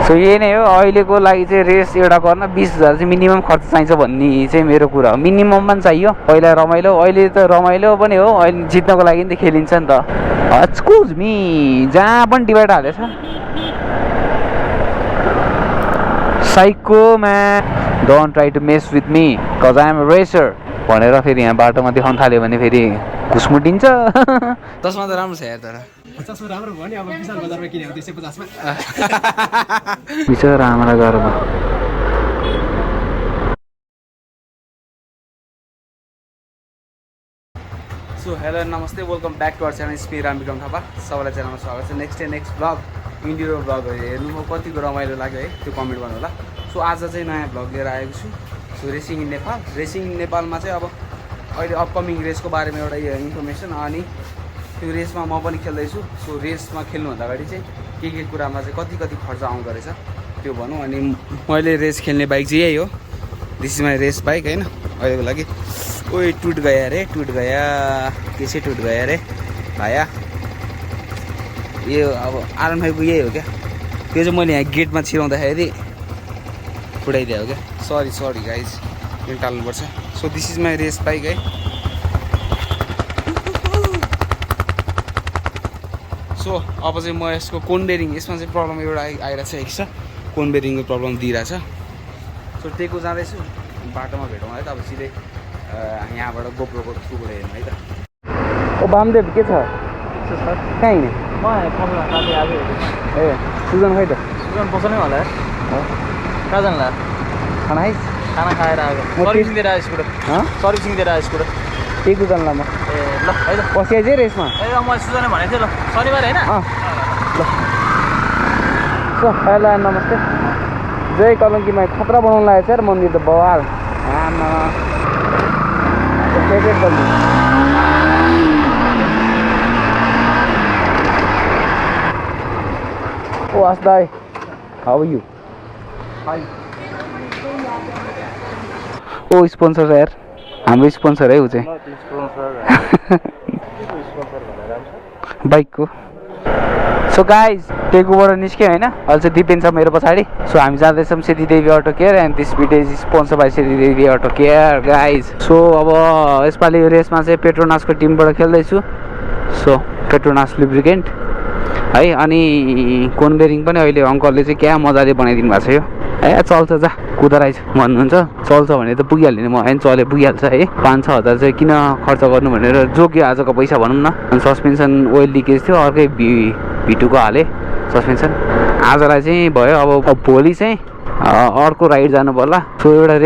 So यही नै हो अहिलेको लागि चाहिँ रेस एउटा गर्न 20,000 चाहिँ मिनिमम खर्च चाहिन्छ भन्ने चाहिँ मेरो कुरा हो। मिनिमम पनि चाहियो। पहिला रमाइलो, अहिले त रमाइलो पनि हो, अहिले जित्नको लागि त खेलिन्छ नि त। एक्सक्युज मी, जहाँ पनि डिभाइड हालेछ psycho man, don't try to mess with me cause I am a racer भनेर फेरि यहाँ बाटोमा देखाउन थाल्यो भने फेरि घुसमुटिन्छ। चस्मा त राम्रो छ यार, तर चस्मा राम्रो भयो नि। अब विशाल बजारमा किनेको 250 मा बिचरा हाम्रो घरमा। सो हेलो नमस्ते, welcome back to our channel स्पी रामबिक्रम थापा। सबैलाई च्यानलमा स्वागत छ। नेक्स्ट ब्लग इन्डियो ब्लग हेर्नु म कतिको रमाइलो लाग्यो है, त्यो कमेन्ट गर्नु होला। सो आज चाहिँ नयाँ ब्लग लिएर आएको छु। So racing in Nepal. Racing in नेपालमा चाहिँ अब अहिले अपकमिङ रेसको बारेमा एउटा इन्फर्मेसन, अनि त्यो रेसमा म पनि खेल्दैछु। सो रेसमा खेल्नुभन्दा अगाडि चाहिँ के कुरामा चाहिँ कति खर्च आउँदो रहेछ त्यो भनौँ। अनि मैले रेस खेल्ने बाइक चाहिँ यही हो, this is my race bike होइन अहिलेको लागि। ओए टुट गया रे, टुट गया, कैसे टुट गया रे भाया। यो अब R15 यही हो क्या, त्यो चाहिँ मैले यहाँ गेटमा छिराउँदाखेरि फुटाइदियो हो क्या। सरी गाइज, यो टाल्नुपर्छ। So this is my race bike है। सो अब चाहिँ म यसको कोन बेरिङ, यसमा चाहिँ प्रब्लम एउटा आइरहेको छ, कोन बेरिङको प्रब्लम दिइरहेछ। सो टेको जाँदैछु, बाटोमा भेटौँ है त। अब सिधै यहाँबाट गोप्रोको थ्रुबाट हेर्नु है त। ओ बामदेव के छ? कहाँ हिँड्ने? म साथी आज ए सुजन खै त? सुजन पसलै होला कहाँ जानु ला? खाना खाइस्? खाना खाएर आएको, सर्भिसिङ दिएर आयो स्कुटर। सर्भिसिङ दिएर आयो स्कुटर। टेको जानला म। ए ल है त, पछि आइज रेसमा। ए म सुजनले भनेको थिएँ ल, शनिबार होइन? ल सो हेलो नमस्ते। जय कलङ्कीमा खतरा बनाउनु लागेको छ यार मन्दिर त, बवाल। आमा ओ अस्दाई, हाउ आर यू? ओ स्पोन्सर यार, हाम्रो स्पोन्सर है ऊ चाहिँ बाइकको। सो गाइज टेकुबाट निस्क्यो होइन, अहिले चाहिँ दिपेन छ मेरो पछाडि। सो हामी जाँदैछौँ Siddhidevi auto care and this video is sponsor by Siddhidevi auto care guys. So अब यसपालि रेसमा चाहिँ पेट्रोनासको टिमबाट खेल्दैछु। सो पेट्रोनास लुब्रिकेन्ट है, अनि कोन बेरिङ पनि अहिले अङ्कलले चाहिँ क्या मजाले बनाइदिनु भएको छ। यो ए चल्छ जा कुदाइछ भन्नुहुन्छ, चल्छ भने त पुगिहाल्यो नि, म होइन चले पुगिहाल्छ है। 5-6 हजार चाहिँ किन खर्च गर्नु भनेर जोग्यो आजको पैसा भनौँ न। अनि सस्पेन्सन ओइल लिकेज थियो, अर्कै V2 को हालेँ सस्पेन्सन। आजलाई चाहिँ भयो, अब भोलि चाहिँ अर्को राइड जानु पर्ला। सो एउटा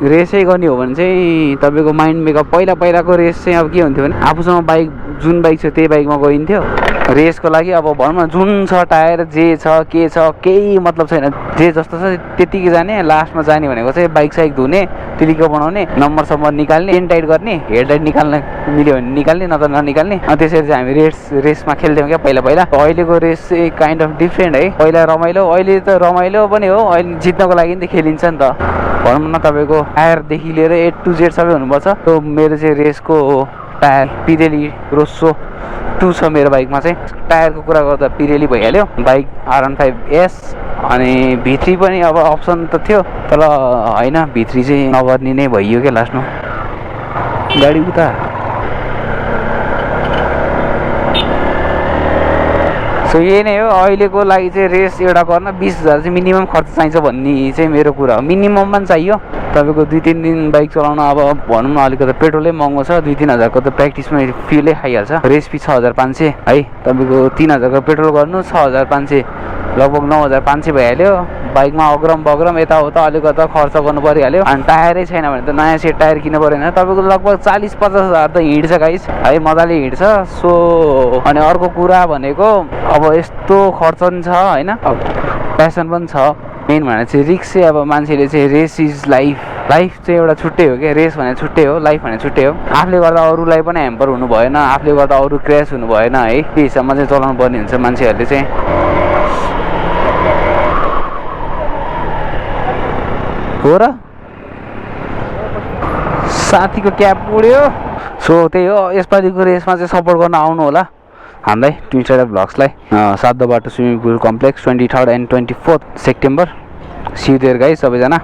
रेसै गर्ने हो भने चाहिँ तपाईँको माइन्ड मेकअप पहिलाको रेस चाहिँ अब के हुन्थ्यो भने आफूसँग बाइक जुन बाइक छ त्यही बाइकमा गइन्थ्यो रेसको लागि। अब भनौँ न जुन छ टायर जे छ के छ केही मतलब छैन, जे जस्तो छ त्यतिकै जाने। लास्टमा जाने भनेको चाहिँ बाइक साइक धुने, तिलिको बनाउने, नम्बर निकाल्ने, चेन टाइट गर्ने, हेडलाइट निकाल्न मिल्यो भने निकाल्ने, नत्र ननिकाल्ने। अनि त्यसरी चाहिँ हामी रेसमा खेल्थ्यौँ क्या पहिला। अहिलेको रेस चाहिँ काइन्ड अफ डिफ्रेन्ट है। पहिला रमाइलो, अहिले त रमाइलो पनि हो, अहिले जित्नको लागि त खेलिन्छ नि त। भनौँ न तपाईँको टायरदेखि लिएर A to Z सबै हुनुपर्छ। त्यो मेरो चाहिँ रेसको टायर पिरेली रोस्सो 2 छ मेरो बाइकमा चाहिँ। टायरको कुरा गर्दा पिरेली भइहाल्यो। बाइक R15S अनि V3 पनि अब अप्सन त थियो, तर होइन V3 चाहिँ नगर्ने नै भइयो क्या लास्टमा। गाडी उता सो यही नै हो अहिलेको लागि चाहिँ रेस एउटा गर्न 20,000 चाहिँ मिनिमम खर्च चाहिन्छ भन्ने चाहिँ मेरो कुरा हो। मिनिमम पनि चाहियो तपाईँको 2-3 दिन बाइक चलाउन। अब भनौँ न अलिकति पेट्रोलै महँगो छ, 2-3 हजारको त प्र्याक्टिसमै फ्युलै खाइहाल्छ। रेस फी 6,500 है, तपाईँको 3 हजारको पेट्रोल गर्नु 6,500, लगभग 9,500 भइहाल्यो। बाइकमा अग्रम बग्रम यताउता अलिकति खर्च गर्नु परिहाल्यो। अनि टायरै छैन भने त नयाँ सेट टायर किन्नु पऱ्यो भने तपाईँको लगभग 40-50 हजार त हिँड्छ गाइस है, मजाले हिँड्छ। सो अनि अर्को कुरा भनेको अब यस्तो खर्च पनि छ होइन, प्यासन पनि छ। मेन भनेर चाहिँ रिक्स चाहिँ अब मान्छेले चाहिँ रेस इज लाइफ चाहिँ एउटा छुट्टै हो क्या। रेस भने छुट्टै हो, लाइफ भने छुट्टै हो। आफूले गर्दा अरूलाई पनि ह्याम्पर हुनु भएन, आफूले गर्दा अरू क्र्यास हुनु भएन है। त्यो हिसाबमा चाहिँ चलाउनु पर्ने हुन्छ मान्छेहरूले चाहिँ। हो र साथीको क्याप उड्यो। सो त्यही हो, यसपालिको रेसमा चाहिँ सपोर्ट गर्न आउनु होला। हामीलाई ट्विन स्टार भ्लग्सलाई सातो बाटो swimming pool complex 23 and 24 September see you there guys सबैजना।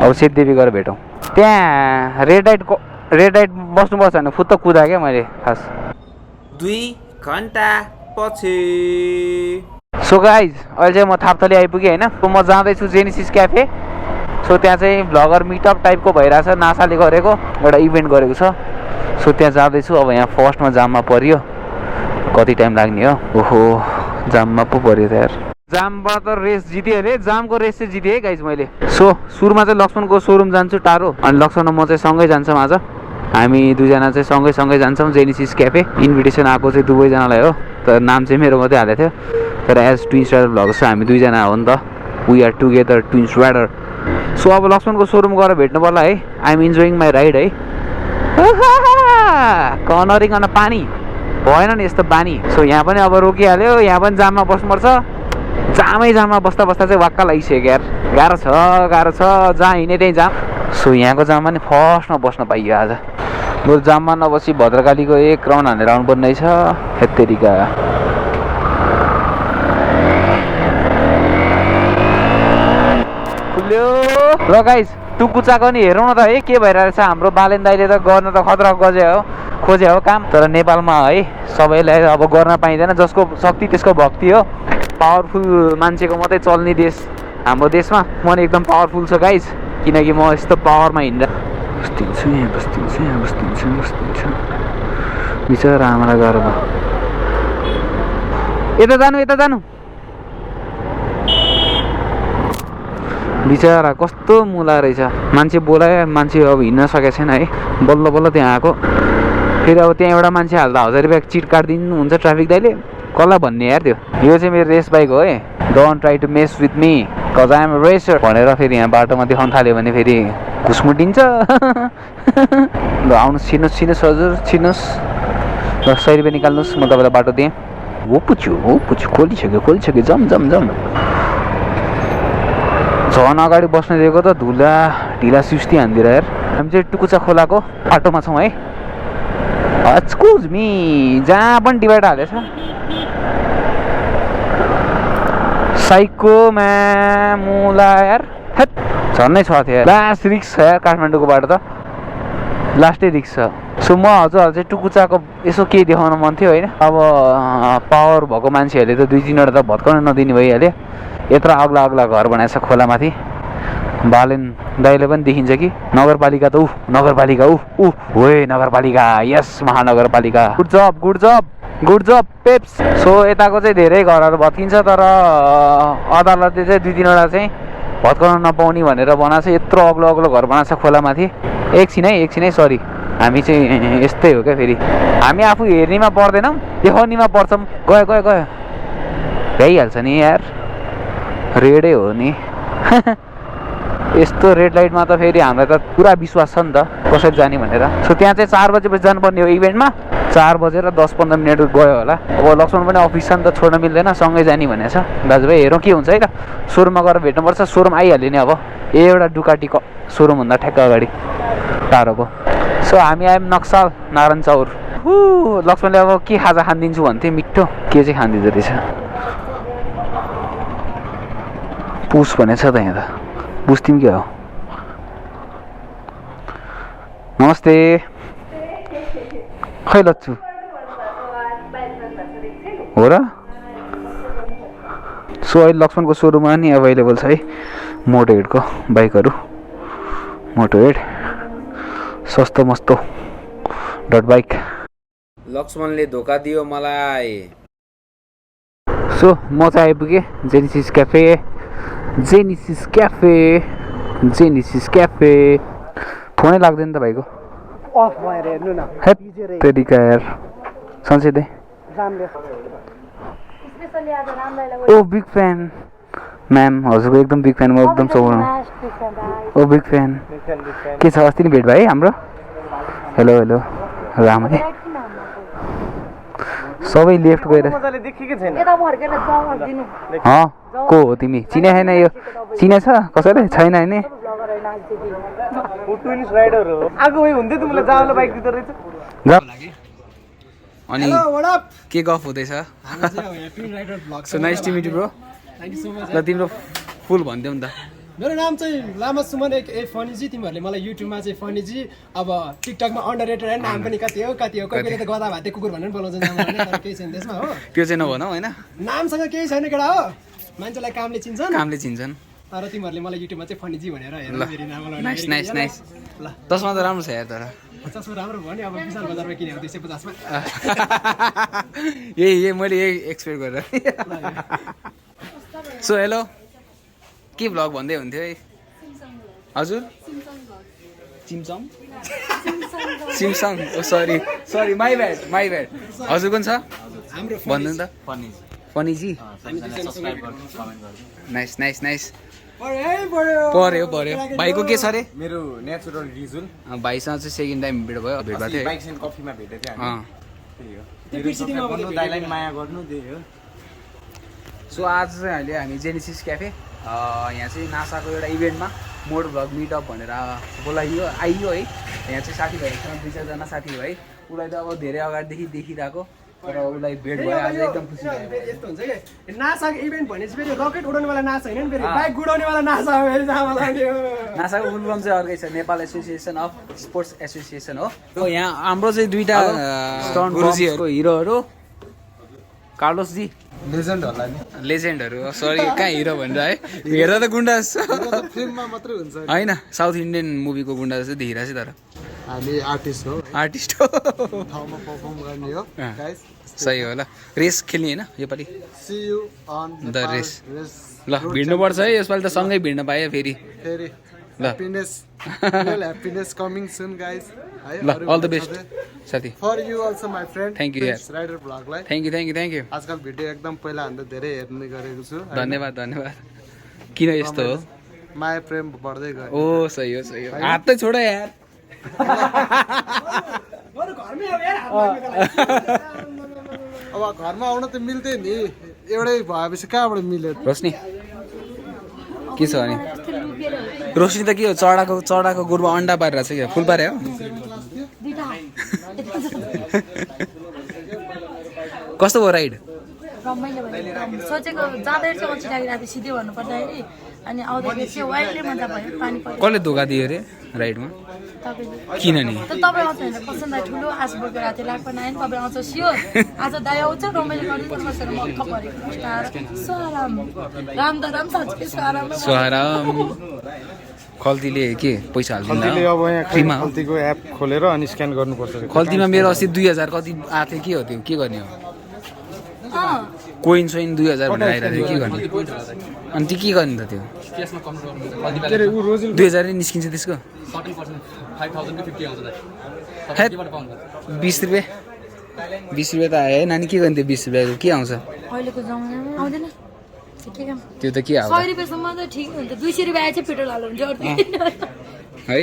अब सेतदेवी गएर भेटौँ। त्यहाँ रेड लाइट बस्नुपर्छ भने फुत्त कुदा क्या मैले खास 2 घन्टा पछि। सो गाइज अहिले चाहिँ म थापथली आइपुगेँ होइन। म जाँदैछु जेनिसिस क्याफे। सो त्यहाँ चाहिँ भ्लगर मिटअप टाइपको भइरहेछ, नासाले गरेको एउटा इभेन्ट गरेको छ। सो त्यहाँ जाँदैछु। अब यहाँ फर्स्टमा जाममा परियो, कति टाइम लाग्ने हो। ओहो जाममा पो पऱ्यो त यार। जामबाट त रेस जितेँ अरे, जामको रेस चाहिँ जितेँ है गाइज मैले। सो सुरुमा चाहिँ लक्ष्मणको सोरुम जान्छु टाढो, अनि लक्ष्मण म चाहिँ सँगै जान्छौँ आज। हामी दुईजना चाहिँ सँगै जान्छौँ जेनिसिस क्याफे। इन्भिटेसन आएको चाहिँ दुवैजनालाई हो, तर नाम चाहिँ मेरो मात्रै हालेको थियो। तर एज ट्विन स्टार भ्लग्स चाहिँ हामी दुईजना हो नि त, we are together twin star. So अब लक्ष्मणको सोरुम गएर भेट्नु पर्ला है। I am enjoying my ride है। कर्नरिङ अन पानी भएन नि यस्तो बानी। सो यहाँ पनि अब रोकिहाल्यो, यहाँ पनि जाममा बस्नुपर्छ। जाममा बस्दा चाहिँ वाक्क लागिसक्यो यार। गाह्रो छ जहाँ हिँड्ने त्यहीँ जाम। सो यहाँको जाममा नि फर्स्टमा बस्न पाइयो आज। बरु जाममा नबसी भद्रकालीको एक राउन्ड हानेर आउनु पर्ने रहेछ। हेत्तेरिका खुल्यो ल गाइस। टुकुचाको नि हेरौँ न त है के भइरहेछ। हाम्रो बालेन दाइले त गर्न त खतरा खोजे हो काम, तर नेपालमा है सबैलाई अब गर्न पाइँदैन। जसको शक्ति त्यसको भक्ति हो। पावरफुल मान्छेको मात्रै चल्ने देश हाम्रो देशमा। म नि एकदम पावरफुल छ गाइस, किनकि म यस्तो पावरमा हिँड्दा बस्दिन्छु बिचरा आमालाई गएर यता जानु बिचरा कस्तो मुला रहेछ। मान्छे बोलायो, मान्छे अब हिँड्न सकेको छैन है। बल्ल त्यहाँ आएको। फेरि अब त्यहाँ एउटा मान्छे हाल्दा 1000 रुपियाँ चिट काटिदिनु हुन्छ ट्राफिक दाइले। कसलाई भन्ने यार त्यो। यो चाहिँ मेरो रेस बाइक हो है। Don't try to mess with me cause I am racer भनेर फेरि यहाँ बाटोमा देखाउन थाल्यो भने फेरि घुसमुटिन्छ। ल आउनुहोस्, छिर्नुहोस् हजुर छिर्नुहोस्। ल 100 रुपियाँ निकाल्नुहोस्, म तपाईँलाई बाटो दिएँ। हो पुछु खोलिसक्यो जम। झन् अगाडि बस्न दिएको त ढिला सुस्ती हान्दिएर यार। हामी चाहिँ टुकुचा खोलाको बाटोमा छौँ है। एक्सक्युज मी, जहाँ पनि डिभाइड हालेछ। साइको मुला यार, झन्नै छ थियो। लास्ट रिक्स छ यार काठमाडौँको बाटो त, लास्टै रिक्स छ। सो म हजुरहरू चाहिँ टुकुचाको यसो केही देखाउन मन थियो होइन। अब पावर भएको मान्छेहरूले त 2-3 वटा त भत्काउन नदिने भइहाल्यो। यत्रो अग्ला घर बनाएछ खोलामाथि। बालेन दाइले पनि देखिन्छ कि। नगरपालिका त नगरपालिका होए नगरपालिका, यस महानगरपालिका। गुड जब पेप्स। सो यताको चाहिँ धेरै घरहरू भत्किन्छ, तर अदालतले चाहिँ 2-3 वटा चाहिँ भत्काउन नपाउने भनेर बनाएको छ। यत्रो अग्लो घर बनाएको छ खोलामाथि। एकछिन है सरी, हामी चाहिँ यस्तै हो क्या। फेरि हामी आफू हेर्नेमा पर्दैनौँ, देखाउनेमा पर्छौँ। गयो भ्याइहाल्छ नि यार, रेडै हो नि। यस्तो रेड लाइटमा त फेरि हामीलाई त पुरा विश्वास छ नि त कसरी जाने भनेर। सो त्यहाँ चाहिँ 4 बजेपछि जानुपर्ने हो इभेन्टमा। 4:10-15 मिनट गयो होला। अब लक्ष्मण पनि अफिस छ नि त, छोड्न मिल्दैन, सँगै जाने भनेको छ। दाजुभाइ हेरौँ के हुन्छ है त। सोरुममा गएर भेट्नुपर्छ। सोरुम आइहाल्यो नि अब। एउटा डुकाटीको सोरुम भन्दा ठ्याक्क अगाडि टाढोको। सो हामी आयौँ नक्सल नारायण चौर। लक्ष्मणले अब के खाजा खानिदिन्छु भन्थे, मिठो के चाहिँ खानिदिँदो रहेछ। पुस भनेछ त यहाँ त, बुझ्थ्यौँ के हो। नमस्ते। खै लच्छु हो र। सो अहिले लक्ष्मणको सोरुममा नि अभाइलेबल छ है मोटो हेडको बाइकहरू। मोटो हेड सस्तो मस्तो डट बाइक। लक्ष्मणले धोका दियो मलाई। सो म चाहिँ आइपुगेँ जेनिसिस क्याफे। फोनै लाग्दैन त भाइको। अफ भएर हेर्नु न। हेत्तेरिका यार सन्चै। ओ बिग फ्यान म्याम, हजुरको एकदम बिग फ्यान। म एकदम ओ बिग फ्यान। के छ, अस्ति नि भेट भयो है हाम्रो। हेलो रामै सबै लेफ्ट गएर। को हो तिमी? चिने छैन यो? चिने छ कसैले? छैन होइन। अनि के गफ हुँदैछ so nice to meet you bro ल तिम्रो फुल भनिदेऊ नि त मेरो नाम चाहिँ लामा सुमन ए फनीजी तिमीहरूले मलाई युट्युबमा चाहिँ फनीजी अब टिकटकमा अन्डर रेटेड नाम पनि कति हो कोही बेला त गदा भाते कुकुर भनेर बोलाउँछ नाम तर केही छैन त्यसमा हो त्यो चाहिँ नभनौ हैन नामसँग केही छैन केटा हो मान्छेलाई कामले चिन्छन् तर तिमीहरूले मलाई युट्युबमा चाहिँ फनीजी भनेर हेर फेरि नाम नाइस नाइस नाइस तस्मा त राम्रो छ यार तर चस्मा राम्रो भयो नि अब विशाल बजारमा किनेको 250 मा यही मैले यही एक्सपेक्ट गरेर सो हेलो के भ्लग भन्दै हुन्थ्यो है हजुर सिमसङ ओ सरी माई ब्याड हजुर कुन छ भन्नु नि त फनीजी नाइस पर्यो भाइको के छ रे मेरो नेचुरल रिजुल भाइसँग चाहिँ सेकेन्ड टाइम भेट भयो भेट भएको थियो बाइक एन्ड कफीमा भेटेको थिएँ हामी दाइलाई माया गर्नु त्यही हो सो आज चाहिँ अहिले हामी जेनेसिस क्याफे यहाँ चाहिँ नासाको एउटा इभेन्टमा मोड भ्लग मिटअप भनेर बोलाइयो आइयो है यहाँ चाहिँ साथीभाइहरूसँग 2-4जना साथीभाइ उसलाई त अब धेरै अगाडिदेखि देखिरहेको तर उसलाई भेट भयो आज एकदम खुसी भयो यस्तो हुन्छ कि नासाको इभेन्ट भनेपछि फेरि रकेट उडाउनेवाला नासा हैन फेरि बाइक गुडाउनेवाला नासा हो फेरि जामा लाग्यो नासाको फुल फर्म चाहिँ अर्कै छ Nepal association of sports association हो यहाँ हाम्रो चाहिँ दुईटा गुरुजीहरूको हिरोहरू कार्लोस जी लेजेन्डहरू सरी कहाँ हिरो भनेर है हेर्दा त गुन्डा फिल्ममा मात्रै हुन्छ होइन साउथ इन्डियन मुभीको गुन्डा जस्तो देखिरहेको छ तर हामी आर्टिस्ट हो ठाउँमा परफर्म गर्ने हो गाइस सही हो ल रेस खेल्ने होइन योपालि see you on the race ल भिड्नुपर्छ है यसपालि त सँगै भिड्न पायो फेरि ल हैप्पीनेस कमिङ सुन गाइस ल अल द बेस्ट साथी for you also my friend thank you यार राइडर ब्लगलाई थ्याङ्क यू आजकल भिडियो एकदम पहिला भन्दा धेरै हेर्ने गरेको छु धन्यवाद किन यस्तो हो माया प्रेम बढ्दै गयो ओ सही हो हात त छोड यार अब घरमा आउन त मिल्थ्यो नि एउटै भएपछि कहाँबाट मिल्यो रोशनी के छ भने रोशनी त के हो चढाको गोरुमा अन्डा पारेर छ क्या फुल पारे हो कस्तो भयो राइड रमाइलो भयो सोचेको जाँदै चाहिँ अल्छी लागिरहेको थियो सिधै भन्नु पर्दाखेरि अनि आउँदाखेरि चाहिँ वाइल्डले मजा भयो पानी पर्यो कसले धोका दियो अरे राइडमा किन नि तपाईँ आउँछ भने पसन्द ठुलो आश बोकेर थियो लाग्छ नाइन तपाईँ आउँछ स्योर आज दाइ आउँछ रमाइलो गरिदिनु बसेर मक्क परेको स्वाराम राम त राम साँच्चै स्वाराम खल्तीले के पैसा हाल्दिनु अब यहाँ फ्रीमा खल्तीको एप खोलेर अनि स्क्यान गर्नुपर्छ खल्तीमा मेरो अस्ति 2000 कति आएको थियो के हो त्यो के गर्ने हो कोइन 2000 भनेर आइरहेको थियो के गर्ने अनि त्यो के गर्ने त त्यो 2000 नै निस्किन्छ त्यसको 20 रुपियाँ 20 रुपियाँ त आयो है नानी के गर्ने त्यो 20 रुपियाँको के आउँछ अहिलेको जमानामा आउँदैन त्यो त के आउँछ 100 रुपियाँसम्म त ठिक हुन्छ 200 रुपियाँ आएछ पेट्रोल हाल्नु हुन्छ है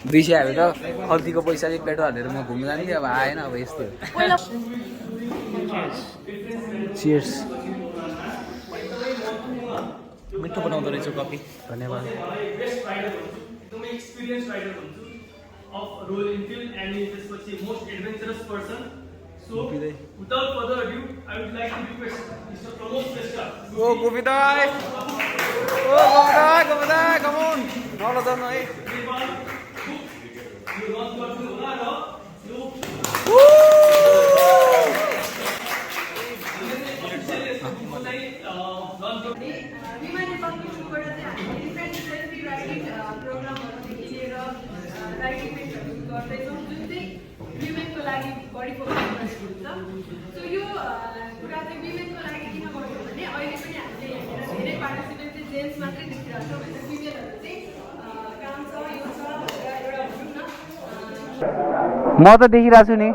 200 हालेर त खल्तीको पैसाले पेट्रोल हालेर म घुम्न जाने थिएँ अब आएन अब यस्तो चियर्स मिठो बनाउँदो रहेछ कफी धन्यवाद ओ गोपी दाइ कम ऑन नला जानु है म त देखिरहेको छु नि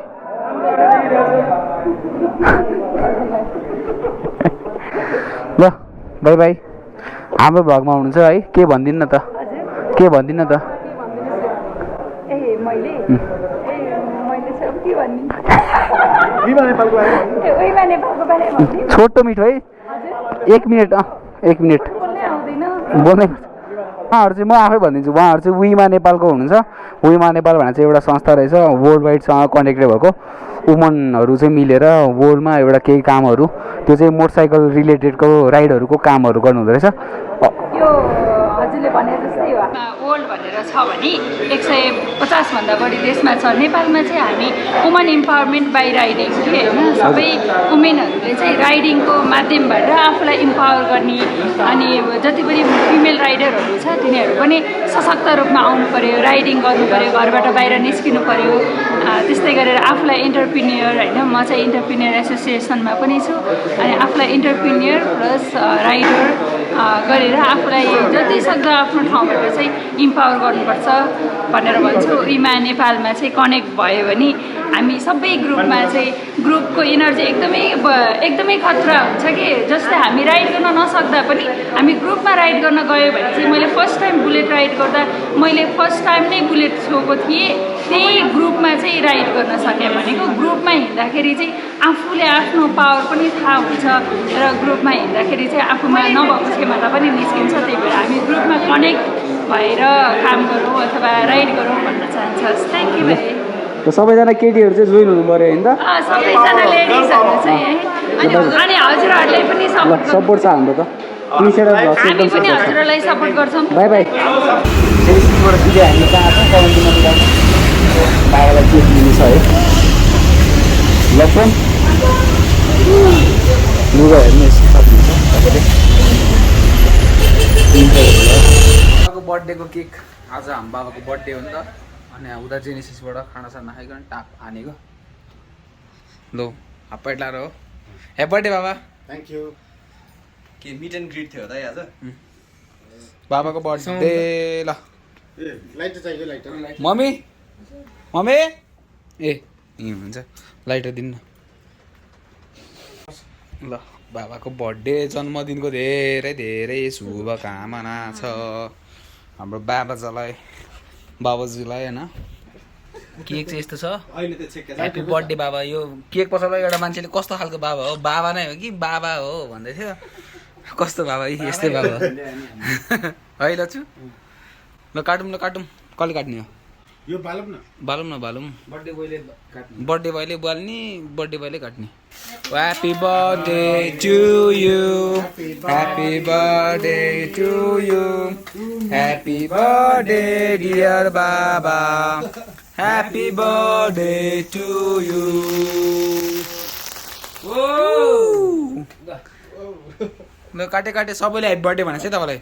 ल बाई बाई हाम्रो भ्लगमा हुनुहुन्छ है के भनिदिनु न त के भनिदिनु न त छोटो मिठो है 1 मिनट 1 मिनट बोल्नै चाहिँ म आफै भनिदिन्छु, उहाँहरू चाहिँ विमा नेपालको हुनुहुन्छ। विमा नेपाल भनेर चाहिँ एउटा संस्था रहेछ, वर्ल्ड वाइडसँग कनेक्टेड भएको। वुमनहरू चाहिँ मिलेर वर्ल्डमा एउटा केही कामहरू, त्यो चाहिँ मोटरसाइकल रिलेटेडको राइडहरूको कामहरू गर्नुहुँदो रहेछ। यो हजुरले भने जस्तै हो, वर्ल्ड भनेर छ भने 150 भन्दा बढी देशमा छ। नेपालमा चाहिँ हामी वुमन इम्पावरमेन्ट बाई राइडिङ कि होइन, सबै वुमेनहरूले चाहिँ राइडिङको माध्यमबाट आफूलाई इम्पावर गर्ने, अनि जति पनि फिमेल राइडरहरू छ तिनीहरू पनि सशक्त रूपमा आउनु पर्यो, राइडिङ गर्नु पर्यो, घरबाट बाहिर निस्किनु पर्यो। त्यस्तै गरेर आफूलाई इन्टरप्रिनियर होइन, म चाहिँ इन्टरप्रिनियर एसोसिएसनमा पनि छु, अनि आफूलाई इन्टरप्रिनियर प्लस राइडर गरेर आफूलाई जति सक्दो आफ्नो ठाउँबाट चाहिँ इम्पावर गर्नुपर्छ भनेर भन्छु। विमा नेपालमा चाहिँ कनेक्ट भयो भने हामी सबै ग्रुपमा चाहिँ ग्रुपको इनर्जी एकदमै खतरा हुन्छ कि। जस्तै हामी राइड गर्न नसक्दा पनि हामी ग्रुपमा राइड गर्न गयो भने चाहिँ, मैले फर्स्ट टाइम बुलेट राइड गर्दा मैले फर्स्ट टाइम नै बुलेट छोएको थिएँ, त्यही ग्रुपमा चाहिँ राइड गर्न सकेँ भनेको। ग्रुपमा हिँड्दाखेरि चाहिँ आफूले आफ्नो पावर पनि थाहा हुन्छ र ग्रुपमा हिँड्दाखेरि चाहिँ आफूमा नभएको क्षमता पनि निस्किन्छ। त्यही भएर हामी ग्रुपमा कनेक्ट भएर काम गरौँ अथवा राइड गरौँ भन्न चाहन्छ। थ्याङ्क यू भाइ। सबैजना केटीहरू चाहिँ जोइन हुनु पऱ्यो होइन त? सबैजना लेडिजहरू चाहिँ है, अनि हजुरहरूले पनि सपोर्ट छ हाम्रो त। हामी पनि हजुरहरूलाई सपोर्ट गर्छौँ। By by. सिरिजबाट सिधै हामी कहाँ छौँ, कमेन्टमा मिलाउनु बाबालाई केक दिनु छ है। लक्ष्मण लुगा हेर्नु सक्नुहुन्छ तपाईँले। बाबाको बर्थडेको केक, आज हाम्रो बाबाको बर्थडे हो नि त, अनि उता जेनेसिसबाट खानासाना खाइकन टाप हानेको। लो हाफ प्यान्ट लाएर हो। ह्याप्पी बर्थडे बाबा। Thank you. के मिट एन्ड ग्रिट थियो त आज? बाबाको बर्थडे। ल लाइटर चाहियो, लाइटर। मम्मी मम्मी ए हुन्छ, लाइटर दिनु न। ल बाबाको बर्थडे, जन्मदिनको धेरै धेरै शुभकामना छ हाम्रो बाबाजीलाई होइन। केक चाहिँ यस्तो छ, ह्याप्पी बर्थडे बाबा। यो केक पछाडि एउटा मान्छेले कस्तो खालको बाबा हो, बाबा नै हो कि बाबा हो भन्दै थियो। कस्तो बाबा, यस्तै बाबा है लच्छु। ल काटौँ कसले काट्ने हो? यो बालौँ न। बर्थडे बोयले बाल्ने, बर्थडे बोयले काट्ने। Happy birthday to you, happy birthday to you, happy birthday dear Baba, happy birthday to you. ल काटे सबैले ह्याप्पी बर्थडे भनेको छ तपाईँलाई।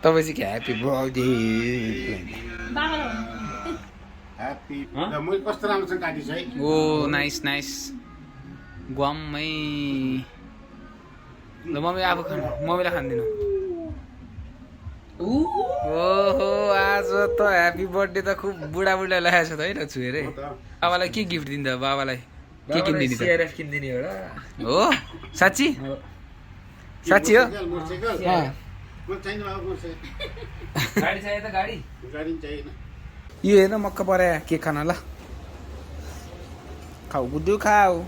तपाईँ चाहिँ ह्याप्पी बर्थडे। कस्तो राम्रोसँग काटिस है। ओ नाइस ग्वाममै। ल मम्मी अब खानु, मम्मीलाई खानिदिनु। ओहो आज त ह्याप्पी बर्थडे त खुब बुढालाई लगाएको छ त है, छु हेरे। बाबालाई के गिफ्ट दिन्छ? बाबालाई के किनिदिने त? सिआरएफ किनिदिने एउटा हो? साँच्ची हो? गाडी चाहियो त? गाडी चाहिएन। यो हेर्न मक्क परायो केक खान। ल खाऊ गुड्डु खाऊ।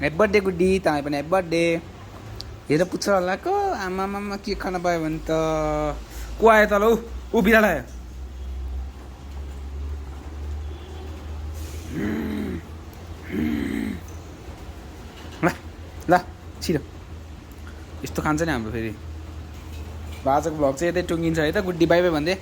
ह्याप्पी बर्थडे गुड्डी, तपाईँ पनि ह्याप्पी बर्थडे। हेर पुग्छ होला को आमामा केक खान पायो भने त को आयो त? ल ऊ बिरालो आयो। ल छिटो यस्तो खान्छ नि हाम्रो फेरि। आजको भ्लग चाहिँ यतै टुङ्गिन्छ है त। गुड्डी बाई बाई भन्दै।